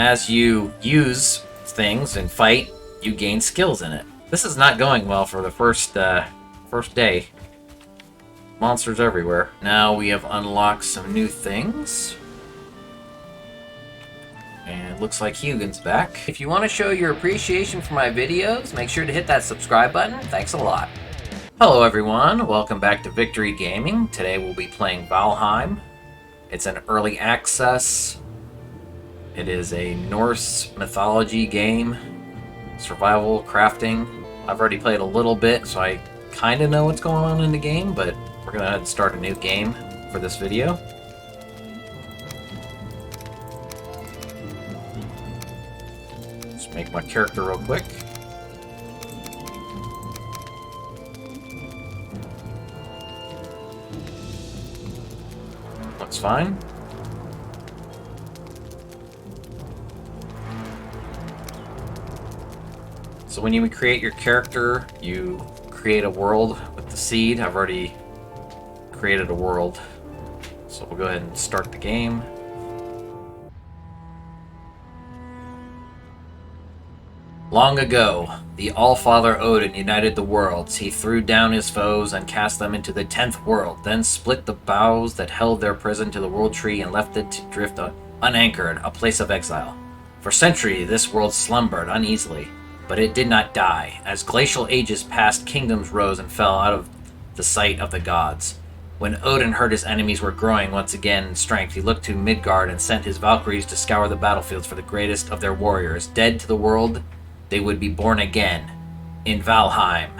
As you use things and fight, you gain skills in it. This is not going well for the first day. Monsters everywhere. Now we have unlocked some new things. And it looks like Hugin's back. If you want to show your appreciation for my videos, make sure to hit that subscribe button. Thanks a lot. Hello everyone, welcome back to Victory Gaming. Today we'll be playing Valheim. It's an early access. It is a Norse mythology game. Survival, crafting. I've already played a little bit, so I kind of know what's going on in the game, but we're going to start a new game for this video. Just make my character real quick. Looks fine. So when you create your character, you create a world with the seed. I've already created a world. So we'll go ahead and start the game. Long ago, the All-Father Odin united the worlds. He threw down his foes and cast them into the 10th world, then split the boughs that held their prison to the world tree and left it to drift unanchored, a place of exile. For centuries, this world slumbered uneasily, but it did not die. As glacial ages passed, kingdoms rose and fell out of the sight of the gods. When Odin heard his enemies were growing once again in strength, he looked to Midgard and sent his Valkyries to scour the battlefields for the greatest of their warriors. Dead to the world, they would be born again in Valheim.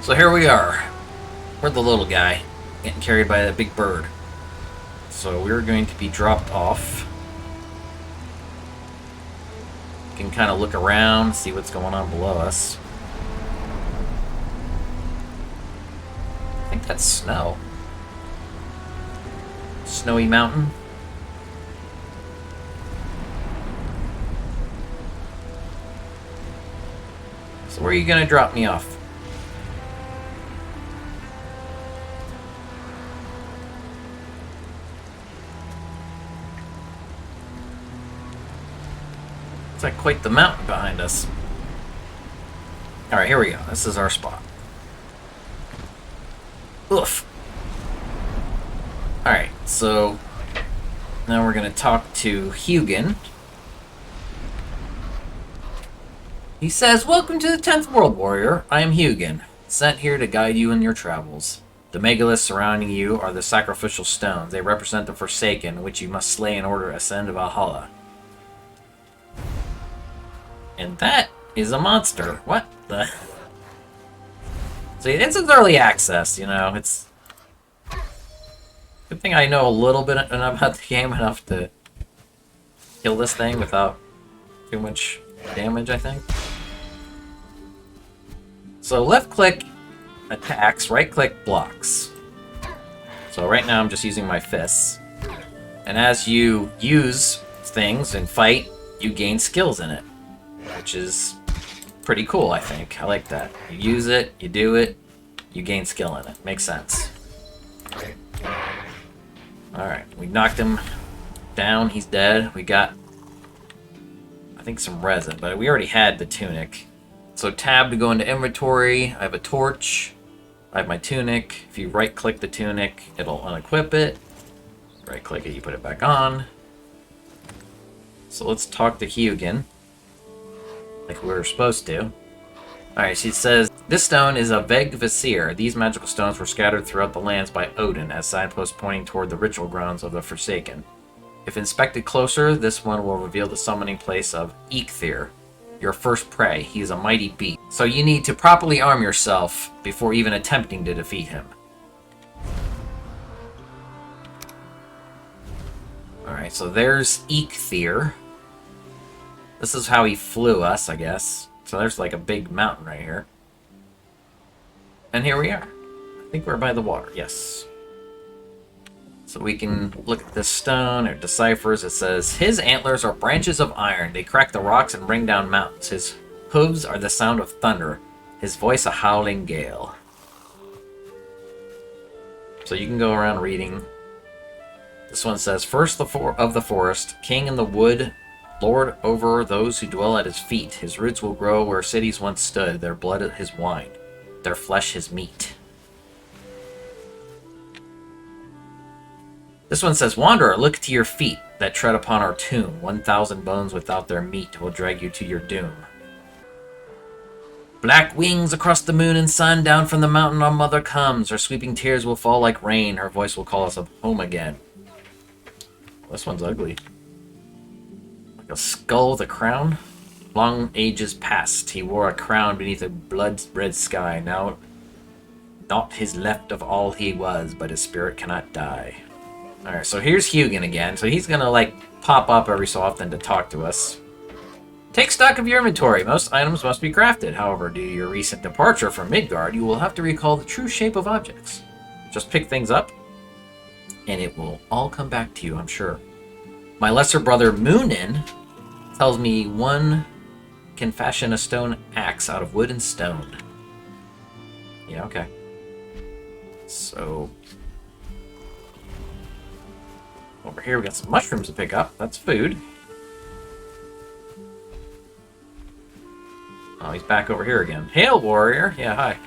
So here we are. We're the little guy, getting carried by that big bird. So we're going to be dropped off. You can kind of look around, see what's going on below us. I think that's snow. Snowy mountain. So where are you going to drop me off? It's like quite the mountain behind us. Alright, here we go. This is our spot. Oof. Alright, so now we're going to talk to Hugin. He says, "Welcome to the 10th World, Warrior. I am Hugin, sent here to guide you in your travels. The megaliths surrounding you are the sacrificial stones. They represent the Forsaken, which you must slay in order to ascend to Valhalla." And that is a monster. What the? See, it's an early access, you know. It's good thing I know a little bit about the game enough to kill this thing without too much damage, I think. So left click attacks, right click blocks. So right now I'm just using my fists. And as you use things and fight, you gain skills in it, which is pretty cool, I think. I like that. You use it, you do it, you gain skill in it. Makes sense. Alright, we knocked him down. He's dead. We got, I think, some resin, but we already had the tunic. So tab to go into inventory. I have a torch. I have my tunic. If you right-click the tunic, it'll unequip it. Right-click it, you put it back on. So let's talk to Hugin, like we were supposed to. Alright, she says, "This stone is a Vegvisir. These magical stones were scattered throughout the lands by Odin as signposts pointing toward the ritual grounds of the Forsaken. If inspected closer, this one will reveal the summoning place of Eikthyr, your first prey. He is a mighty beast. So you need to properly arm yourself before even attempting to defeat him." Alright, so there's Eikthyr. This is how he flew us, I guess. So there's like a big mountain right here. And here we are. I think we're by the water, yes. So we can look at this stone. It deciphers. It says, "His antlers are branches of iron. They crack the rocks and bring down mountains. His hooves are the sound of thunder. his voice a howling gale. So you can go around reading. This one says, First of the forest, king in the wood, lord over those who dwell at his feet. His roots will grow where cities once stood, their blood his wine, their flesh his meat. This one says, Wanderer, look to your feet that tread upon our tomb. 1,000 bones without their meat will drag you to your doom. Black wings across the moon and sun, down from the mountain our mother comes. Her sweeping tears will fall like rain, her voice will call us home again. This one's ugly. Like a skull with a crown. Long ages past, he wore a crown beneath a blood-red sky. Now, naught is left of all he was, but his spirit cannot die. Alright, so here's Hugin again. So he's gonna, like, pop up every so often to talk to us. Take stock of your inventory. Most items must be crafted. However, due to your recent departure from Midgard, you will have to recall the true shape of objects. Just pick things up, and it will all come back to you, I'm sure. My lesser brother, Moonin, tells me one can fashion a stone axe out of wood and stone. Yeah, okay. So, over here we got some mushrooms to pick up. That's food. Oh, he's back over here again. Hail, warrior. Yeah, hi.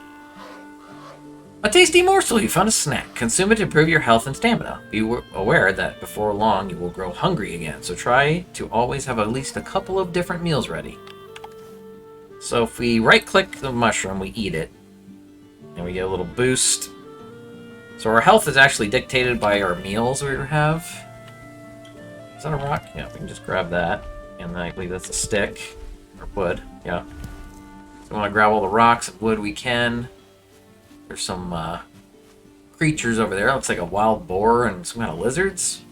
A tasty morsel. You found a snack. Consume it to improve your health and stamina. Be aware that before long you will grow hungry again, so try to always have at least a couple of different meals ready. So if we right-click the mushroom, we eat it, and we get a little boost. So our health is actually dictated by our meals we have. Is that a rock? Yeah, we can just grab that, and I believe that's a stick, or wood, yeah. We want to grab all the rocks and wood we can. There's some creatures over there. It looks like a wild boar and some kind of lizards.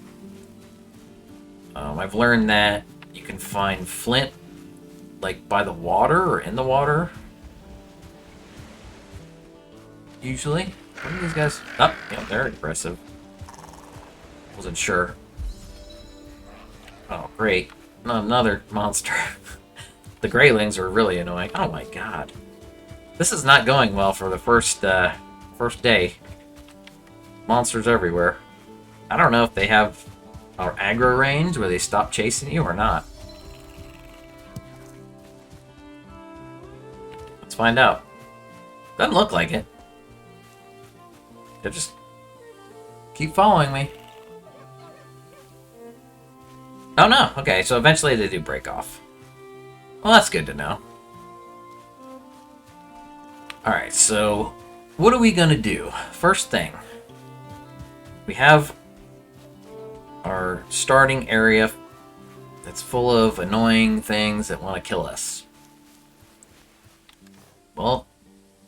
I've learned that you can find flint like by the water or in the water. Usually. What are these guys? Oh, yeah, they're aggressive. Wasn't sure. Oh, great. Another monster. The Greylings are really annoying. Oh my god. This is not going well for the first day. Monsters everywhere. I don't know if they have our aggro range where they stop chasing you or not. Let's find out. Doesn't look like it. They just keep following me. Oh no, okay, so eventually they do break off. Well, that's good to know. Alright, so what are we gonna do? First thing, we have our starting area that's full of annoying things that want to kill us. Well,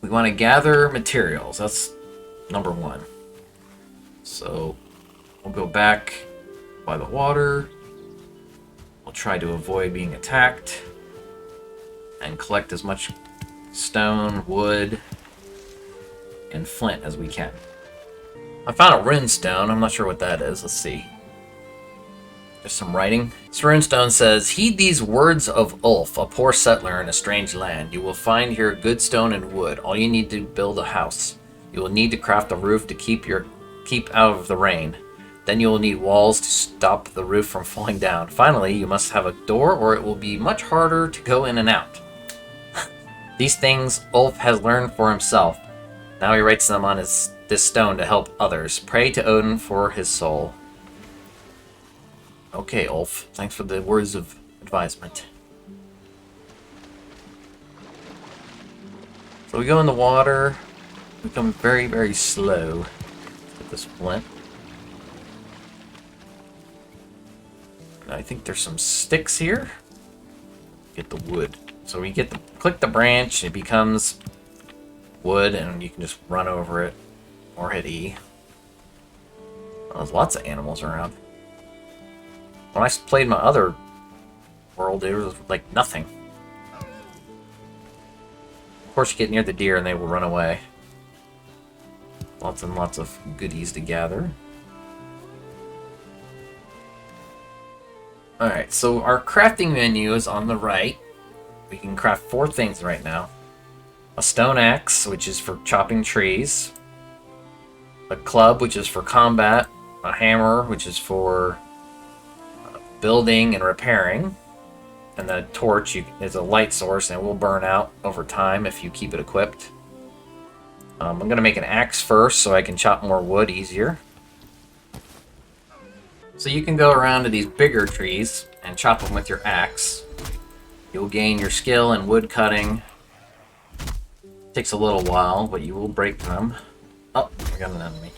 we want to gather materials. That's number one. So we'll go back by the water. We'll try to avoid being attacked and collect as much stone, wood, and flint as we can. I found a runestone. I'm not sure what that is. Let's see. There's some writing. This runestone says, Heed these words of Ulf, a poor settler in a strange land. You will find here good stone and wood. All you need to build a house. You will need to craft a roof to keep out of the rain. Then you will need walls to stop the roof from falling down. Finally, you must have a door or it will be much harder to go in and out. These things Ulf has learned for himself. Now he writes them on this stone to help others. Pray to Odin for his soul. Okay, Ulf. Thanks for the words of advisement. So we go in the water. We become very, very slow. Let's get this flint. I think there's some sticks here. Get the wood. So we get click the branch, it becomes wood, and you can just run over it or hit E. Well, there's lots of animals around. When I played my other world, there was like nothing. Of course, you get near the deer and they will run away. Lots and lots of goodies to gather. Alright, so our crafting menu is on the right. We can craft 4 things right now. a stone axe, which is for chopping trees, a club, which is for combat, a hammer, which is for building and repairing, and the torch is a light source and it will burn out over time if you keep it equipped. I'm going to make an axe first so I can chop more wood easier. So you can go around to these bigger trees and chop them with your axe. You'll gain your skill in wood cutting. Takes a little while, but you will break them. Oh, I got an enemy.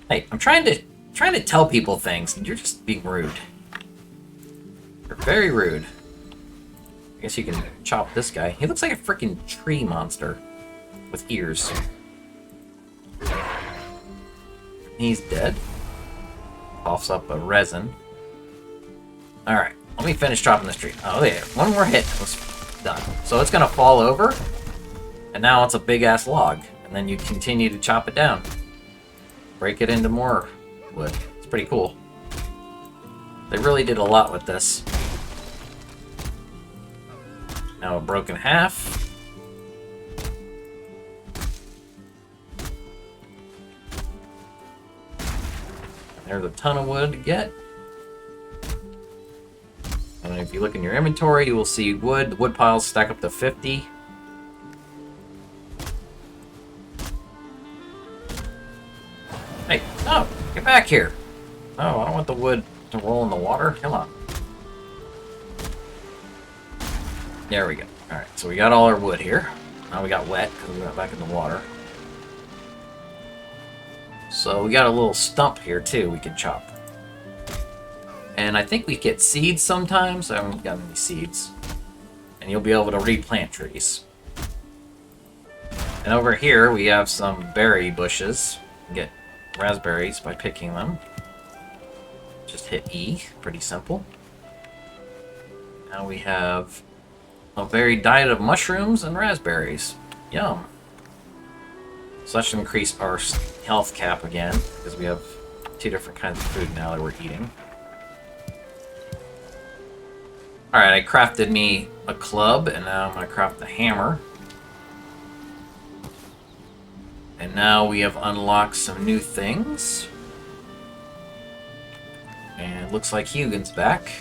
Hey, I'm trying to tell people things, and you're just being rude. You're very rude. I guess you can chop this guy. He looks like a freaking tree monster with ears. He's dead. Coughs up a resin. Alright, let me finish chopping this tree. Oh, yeah, one more hit. It's done. So it's gonna fall over, and now it's a big-ass log. And then you continue to chop it down. Break it into more wood. It's pretty cool. They really did a lot with this. Now a broken half. There's a ton of wood to get. And if you look in your inventory, you will see wood. The wood piles stack up to 50. Hey, no! Get back here! Oh, I don't want the wood to roll in the water. Come on. There we go. Alright, so we got all our wood here. Now we got wet because we went back in the water. So we got a little stump here too we can chop. And I think we get seeds sometimes. I haven't got any seeds. And you'll be able to replant trees. And over here we have some berry bushes. You get raspberries by picking them. Just hit E. Pretty simple. Now we have a varied diet of mushrooms and raspberries. Yum. So that should increase our health cap again, because we have 2 different kinds of food now that we're eating. Alright, I crafted me a club, and now I'm going to craft the hammer. And now we have unlocked some new things. And it looks like Hugin's back.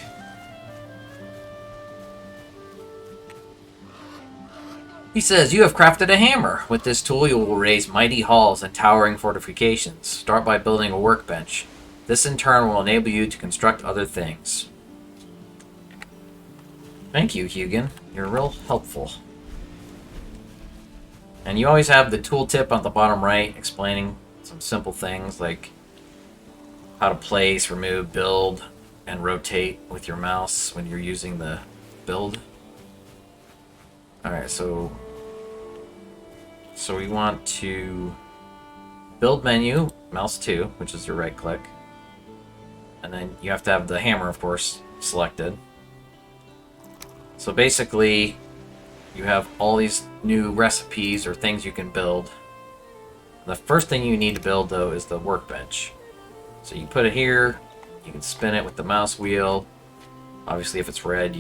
He says, you have crafted a hammer. With this tool, you will raise mighty halls and towering fortifications. Start by building a workbench. This, in turn, will enable you to construct other things. Thank you, Hugin. You're real helpful. And you always have the tooltip on the bottom right explaining some simple things like how to place, remove, build, and rotate with your mouse when you're using the build. Alright, so we want to build menu, mouse 2, which is your right click. And then you have to have the hammer, of course, selected. So basically, you have all these new recipes or things you can build. The first thing you need to build, though, is the workbench. So you put it here, you can spin it with the mouse wheel. Obviously, if it's red,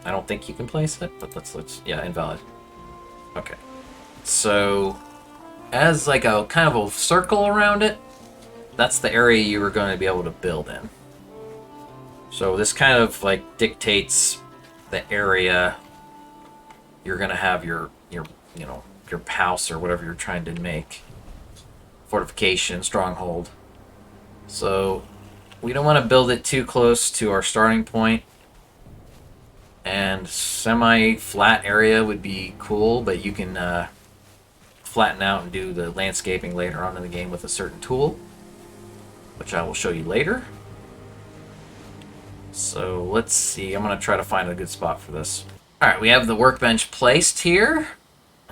I don't think you can place it, but let's yeah, invalid. Okay. So, as like a kind of a circle around it, that's the area you are going to be able to build in. So this kind of like dictates the area you're going to have your house or whatever you're trying to make. Fortification, stronghold. So we don't want to build it too close to our starting point. And semi-flat area would be cool, but you can flatten out and do the landscaping later on in the game with a certain tool, which I will show you later. So let's see. I'm going to try to find a good spot for this. Alright, we have the workbench placed here.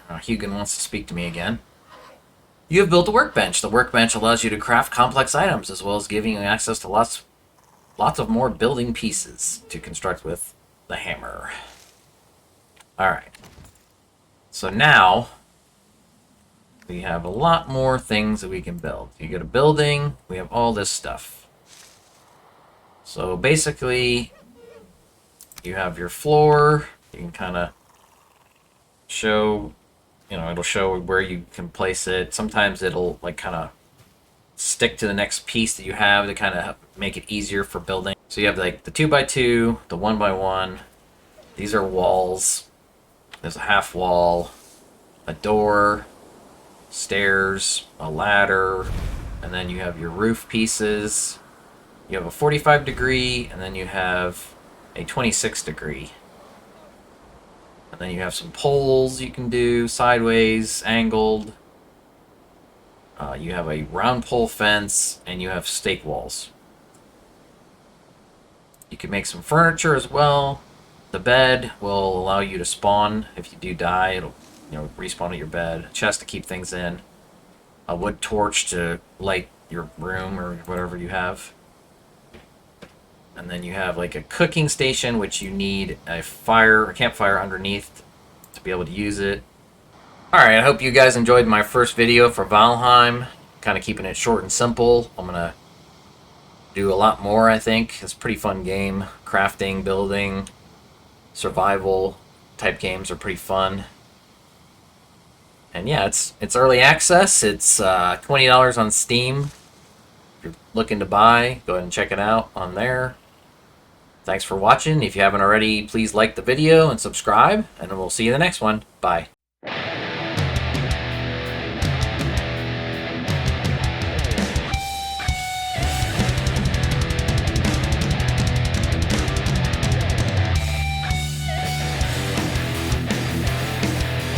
Hugin wants to speak to me again. You have built a workbench. The workbench allows you to craft complex items, as well as giving you access to lots of more building pieces to construct with the hammer. Alright. So now, we have a lot more things that we can build. You get a building, we have all this stuff. So basically, you have your floor. You can kind of show it'll show where you can place it. Sometimes it'll like kind of stick to the next piece that you have to kind of make it easier for building. So you have like the 2x2, the 1x1. These are walls. There's a half wall, a door, stairs, a ladder, and then you have your roof pieces. You have a 45 degree, and then you have a 26 degree. And then you have some poles you can do, sideways, angled. You have a round pole fence, and you have stake walls. You can make some furniture as well. The bed will allow you to spawn. If you do die, it'll respawn at your bed. A chest to keep things in. A wood torch to light your room or whatever you have. And then you have like a cooking station, which you need a campfire underneath to be able to use it. Alright, I hope you guys enjoyed my first video for Valheim. Kind of keeping it short and simple. I'm going to do a lot more, I think. It's a pretty fun game. Crafting, building, survival type games are pretty fun. And yeah, it's early access. It's $20 on Steam. If you're looking to buy, go ahead and check it out on there. Thanks for watching. If you haven't already, please like the video and subscribe, and we'll see you in the next one. Bye.